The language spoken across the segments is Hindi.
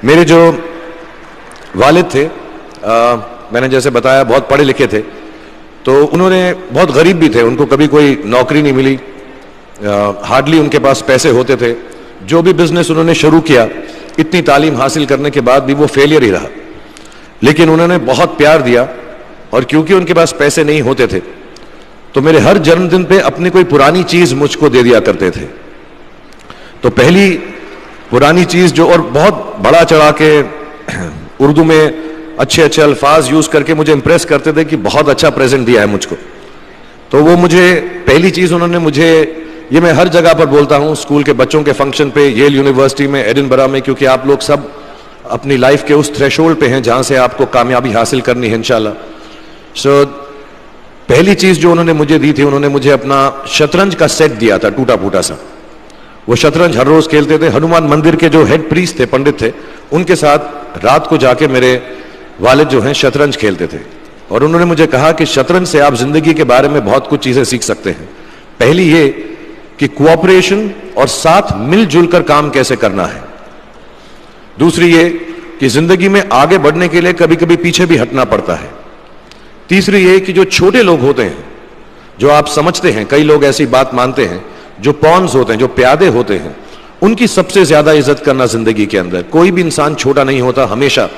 मेरे जो वालिद थे, मैंने जैसे बताया बहुत पढ़े लिखे थे, तो उन्होंने बहुत गरीब भी थे, उनको कभी कोई नौकरी नहीं मिली, हार्डली उनके पास पैसे होते थे। जो भी बिजनेस उन्होंने शुरू किया, इतनी तालीम हासिल करने के बाद भी वो फेलियर ही रहा। लेकिन उन्होंने बहुत प्यार दिया, और क्योंकि उनके पास पैसे नहीं होते थे तो मेरे हर जन्मदिन पे अपनी कोई पुरानी चीज मुझको दे दिया करते थे। तो पहली पुरानी चीज जो, और बहुत बड़ा चढ़ा के उर्दू में अच्छे अच्छे अल्फाज यूज करके मुझे इंप्रेस करते थे कि बहुत अच्छा प्रेजेंट दिया है मुझको। तो वो मुझे पहली चीज उन्होंने मुझे, ये मैं हर जगह पर बोलता हूं, स्कूल के बच्चों के फंक्शन पे, येल यूनिवर्सिटी में, एडिनबरा में, क्योंकि आप लोग सब अपनी लाइफ के उस थ्रेशोल्ड पे हैं जहां से आपको कामयाबी हासिल करनी है इंशाल्लाह। सो पहली चीज जो उन्होंने मुझे दी थी, उन्होंने मुझे अपना शतरंज का सेट दिया था, टूटा फूटा सा। वो शतरंज हर रोज खेलते थे। हनुमान मंदिर के जो हेड प्रीस्ट थे, पंडित थे, उनके साथ रात को जाके मेरे वालिद जो हैं शतरंज खेलते थे। और उन्होंने मुझे कहा कि शतरंज से आप जिंदगी के बारे में बहुत कुछ चीजें सीख सकते हैं। पहली ये कि कोऑपरेशन और साथ मिलजुल कर काम कैसे करना है। दूसरी ये कि जिंदगी में आगे बढ़ने के लिए कभी कभी पीछे भी हटना पड़ता है। तीसरी ये कि जो छोटे लोग होते हैं, जो आप समझते हैं, कई लोग ऐसी बात मानते हैं, जो पॉन्स होते हैं, जो प्यादे होते हैं, उनकी सबसे ज्यादा इज्जत करना जिंदगी के अंदर। कोई भी इंसान छोटा नहीं होता, हमेशा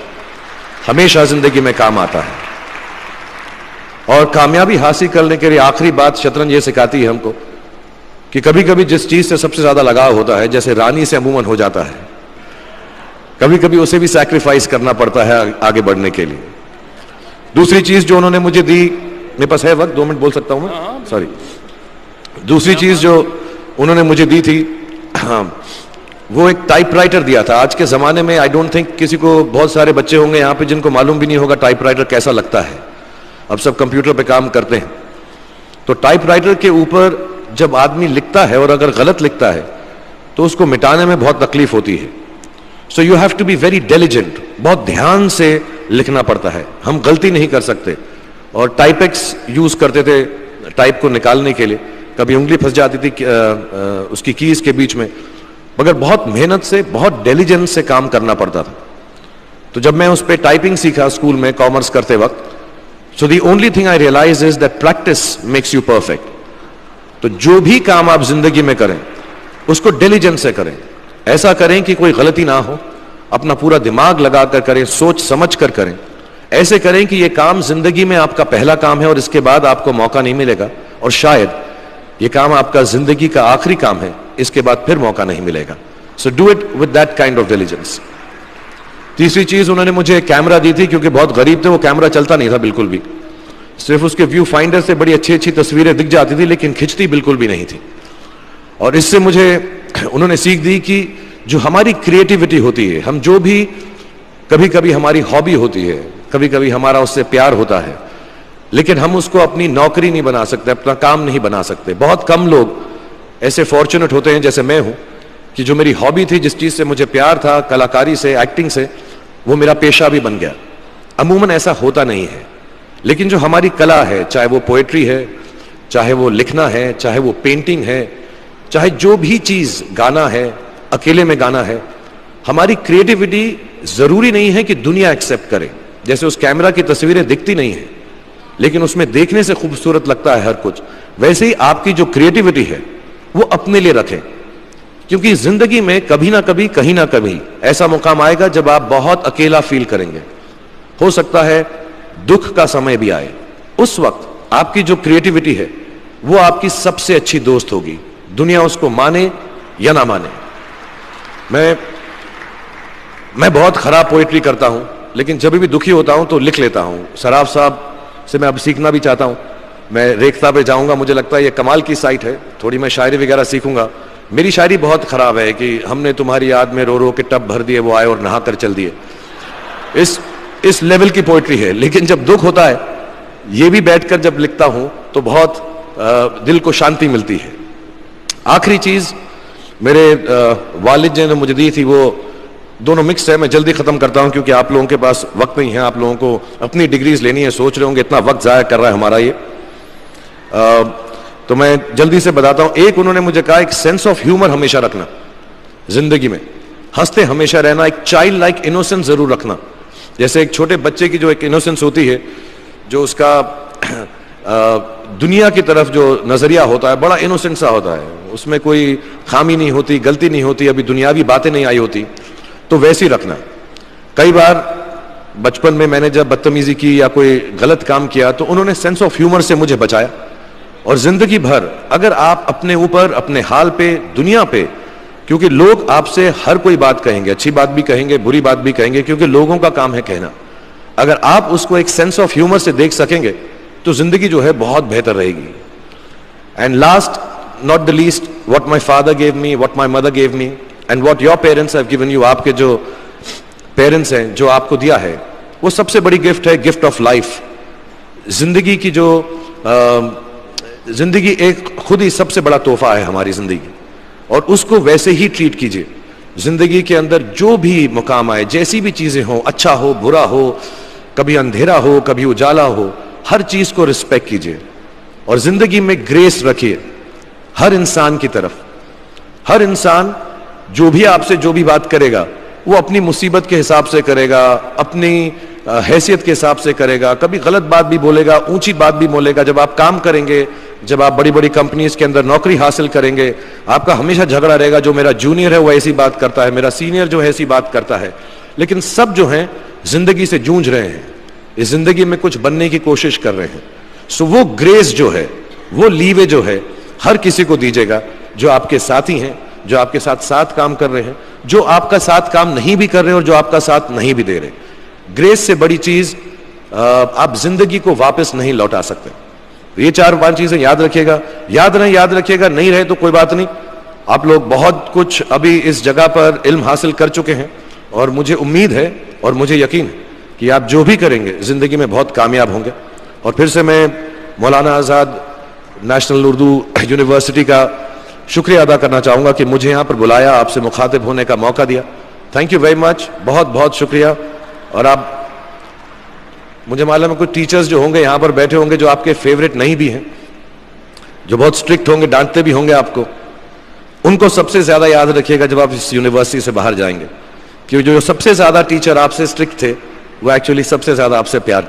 हमेशा जिंदगी में काम आता है। और कामयाबी हासिल करने के लिए आखिरी बात शतरंज ये सिखाती है हमको कि कभी कभी जिस चीज से सबसे ज्यादा लगाव होता है, जैसे रानी से अमूमन हो जाता है, कभी कभी उसे भी सैक्रिफाइस करना पड़ता है आगे बढ़ने के लिए। दूसरी चीज जो उन्होंने मुझे दी, मेरे पास है वक्त, 2 मिनट बोल सकता हूं मैं, सॉरी। दूसरी चीज जो उन्होंने मुझे दी थी, वो एक टाइपराइटर दिया था। आज के जमाने में आई डोंट थिंक किसी को, बहुत सारे बच्चे होंगे यहाँ पे जिनको मालूम भी नहीं होगा टाइपराइटर कैसा लगता है। अब सब कंप्यूटर पे काम करते हैं। तो टाइपराइटर के ऊपर जब आदमी लिखता है और अगर गलत लिखता है तो उसको मिटाने में बहुत तकलीफ होती है। So you have to be very diligent, बहुत ध्यान से लिखना पड़ता है। हम गलती नहीं कर सकते। और टाइपेक्स यूज करते थे टाइप को निकालने के लिए, कभी उंगली फंस जाती थी उसकी कीज के बीच में, मगर बहुत मेहनत से, बहुत डिलिजेंस से काम करना पड़ता था। तो जब मैं उस पर टाइपिंग सीखा स्कूल में कॉमर्स करते वक्त, so the only thing I realise is that practice makes you perfect. तो जो भी काम आप जिंदगी में करें उसको डिलिजेंस से करें, ऐसा करें कि कोई गलती ना हो, अपना पूरा दिमाग लगाकर करें, सोच समझ कर करें। ऐसे करें कि यह काम जिंदगी में आपका पहला काम है और इसके बाद आपको मौका नहीं मिलेगा, और शायद यह काम आपका जिंदगी का आखिरी काम है, इसके बाद फिर मौका नहीं मिलेगा। So do it with that kind of diligence. तीसरी चीज उन्होंने मुझे कैमरा दी थी, क्योंकि बहुत गरीब थे, वो कैमरा चलता नहीं था बिल्कुल भी, सिर्फ उसके व्यू फाइंडर से बड़ी अच्छी अच्छी तस्वीरें दिख जाती थी, लेकिन खिंचती बिल्कुल भी नहीं थी। और इससे मुझे उन्होंने सीख दी कि जो हमारी क्रिएटिविटी होती है, हम जो भी, कभी कभी हमारी हॉबी होती है, कभी कभी हमारा उससे प्यार होता है, लेकिन हम उसको अपनी नौकरी नहीं बना सकते, अपना काम नहीं बना सकते। बहुत कम लोग ऐसे फॉर्चुनेट होते हैं जैसे मैं हूं कि जो मेरी हॉबी थी, जिस चीज से मुझे प्यार था, कलाकारी से, एक्टिंग से, वो मेरा पेशा भी बन गया। अमूमन ऐसा होता नहीं है। लेकिन जो हमारी कला है, चाहे वो पोएट्री है, चाहे वो लिखना है, चाहे वो पेंटिंग है, चाहे जो भी चीज, गाना है, अकेले में गाना है, हमारी क्रिएटिविटी जरूरी नहीं है कि दुनिया एक्सेप्ट करे। जैसे उस कैमरा की तस्वीरें दिखती नहीं है, लेकिन उसमें देखने से खूबसूरत लगता है हर कुछ, वैसे ही आपकी जो क्रिएटिविटी है वो अपने लिए रखें। क्योंकि जिंदगी में कभी ना कभी, कहीं ना कभी ऐसा मुकाम आएगा जब आप बहुत अकेला फील करेंगे। हो सकता है दुख का समय भी आए, उस वक्त आपकी जो क्रिएटिविटी है वो आपकी सबसे अच्छी दोस्त होगी, दुनिया उसको माने या ना माने। मैं बहुत खराब पोएट्री करता हूं, लेकिन जब भी दुखी होता हूं तो लिख लेता हूं। सराफ साहब से मैं अब सीखना भी चाहता हूं। मैं रेखता पे जाऊंगा, मुझे लगता है ये कमाल की साइट है, थोड़ी मैं शायरी वगैरह सीखूंगा। मेरी शायरी बहुत खराब है कि हमने तुम्हारी याद में रो रो के टब भर दिए, वो आए और नहा कर चल दिए। इस लेवल की पोएट्री है। लेकिन जब दुख होता है, ये भी बैठकर जब लिखता हूं तो बहुत दिल को शांति मिलती है। आखिरी चीज मेरे वालिद ने मुझे दी थी, वो दोनों मिक्स है। मैं जल्दी खत्म करता हूं क्योंकि आप लोगों के पास वक्त नहीं है, आप लोगों को अपनी डिग्रीज लेनी है, सोच रहे होंगे इतना वक्त जाया कर रहा है हमारा ये। तो मैं जल्दी से बताता हूं। एक, उन्होंने मुझे कहा एक सेंस ऑफ ह्यूमर हमेशा रखना जिंदगी में। हंसते हमेशा रहना, एक चाइल्ड लाइक इनोसेंस जरूर रखना। जैसे एक छोटे बच्चे की जो एक इनोसेंस होती है, जो उसका दुनिया की तरफ जो नजरिया होता है बड़ा इनोसेंट सा होता है, उसमें कोई खामी नहीं होती, गलती नहीं होती, अभी दुनियावी बातें नहीं आई होती, तो वैसे ही रखना। कई बार बचपन में मैंने जब बदतमीजी की या कोई गलत काम किया तो उन्होंने सेंस ऑफ ह्यूमर से मुझे बचाया। और जिंदगी भर अगर आप अपने ऊपर, अपने हाल पे, दुनिया पे, क्योंकि लोग आपसे हर कोई बात कहेंगे, अच्छी बात भी कहेंगे, बुरी बात भी कहेंगे, क्योंकि लोगों का काम है कहना। अगर आप उसको एक सेंस ऑफ ह्यूमर से देख सकेंगे तो जिंदगी जो है बहुत बेहतर रहेगी। And last not the least, what my father gave me, what my mother gave me and what your parents have given you, आपके जो पेरेंट्स हैं जो आपको दिया है, वो सबसे बड़ी गिफ्ट है, गिफ्ट ऑफ लाइफ। जिंदगी की जो जिंदगी एक खुद ही सबसे बड़ा तोहफा है हमारी जिंदगी, और उसको वैसे ही ट्रीट कीजिए। जिंदगी के अंदर जो भी मुकाम आए, जैसी भी चीजें हो, अच्छा हो बुरा हो, कभी अंधेरा हो कभी उजाला हो, हर चीज को रिस्पेक्ट कीजिए और जिंदगी में ग्रेस रखिए हर इंसान की तरफ। हर इंसान जो भी आपसे जो भी बात करेगा वो अपनी मुसीबत के हिसाब से करेगा, अपनी हैसियत के हिसाब से करेगा, कभी गलत बात भी बोलेगा, ऊंची बात भी बोलेगा। जब आप काम करेंगे, जब आप बड़ी बड़ी कंपनीज के अंदर नौकरी हासिल करेंगे, आपका हमेशा झगड़ा रहेगा, जो मेरा जूनियर है वो ऐसी बात करता है, मेरा सीनियर जो है ऐसी बात करता है। लेकिन सब जो हैं जिंदगी से जूझ रहे हैं, इस जिंदगी में कुछ बनने की कोशिश कर रहे हैं। सो वो ग्रेस जो है, वो लीवे जो है, हर किसी को दीजिएगा जो आपके साथी हैं, जो आपके साथ साथ काम कर रहे हैं, जो आपका साथ काम नहीं भी कर रहे और जो आपका साथ नहीं भी दे रहे। ग्रेस से बड़ी चीज आप जिंदगी को वापस नहीं लौटा सकते। ये 4-5 चीजें याद रखिएगा। याद रखिएगा, नहीं रहे तो कोई बात नहीं। आप लोग बहुत कुछ अभी इस जगह पर इल्म हासिल कर चुके हैं और मुझे उम्मीद है और मुझे यकीन है कि आप जो भी करेंगे जिंदगी में बहुत कामयाब होंगे। और फिर से मैं मौलाना आजाद नेशनल उर्दू यूनिवर्सिटी का शुक्रिया अदा करना चाहूंगा कि मुझे यहां पर बुलाया, आपसे मुखातिब होने का मौका दिया। थैंक यू वेरी मच, बहुत बहुत शुक्रिया। और आप, मुझे मालूम है कुछ टीचर्स जो होंगे यहां पर बैठे होंगे जो आपके फेवरेट नहीं भी हैं, जो बहुत स्ट्रिक्ट होंगे, डांटते भी होंगे आपको, उनको सबसे ज्यादा याद रखिएगा जब आप इस यूनिवर्सिटी से बाहर जाएंगे, क्योंकि जो सबसे ज्यादा टीचर आपसे स्ट्रिक्ट थे वो एक्चुअली सबसे ज्यादा आपसे प्यार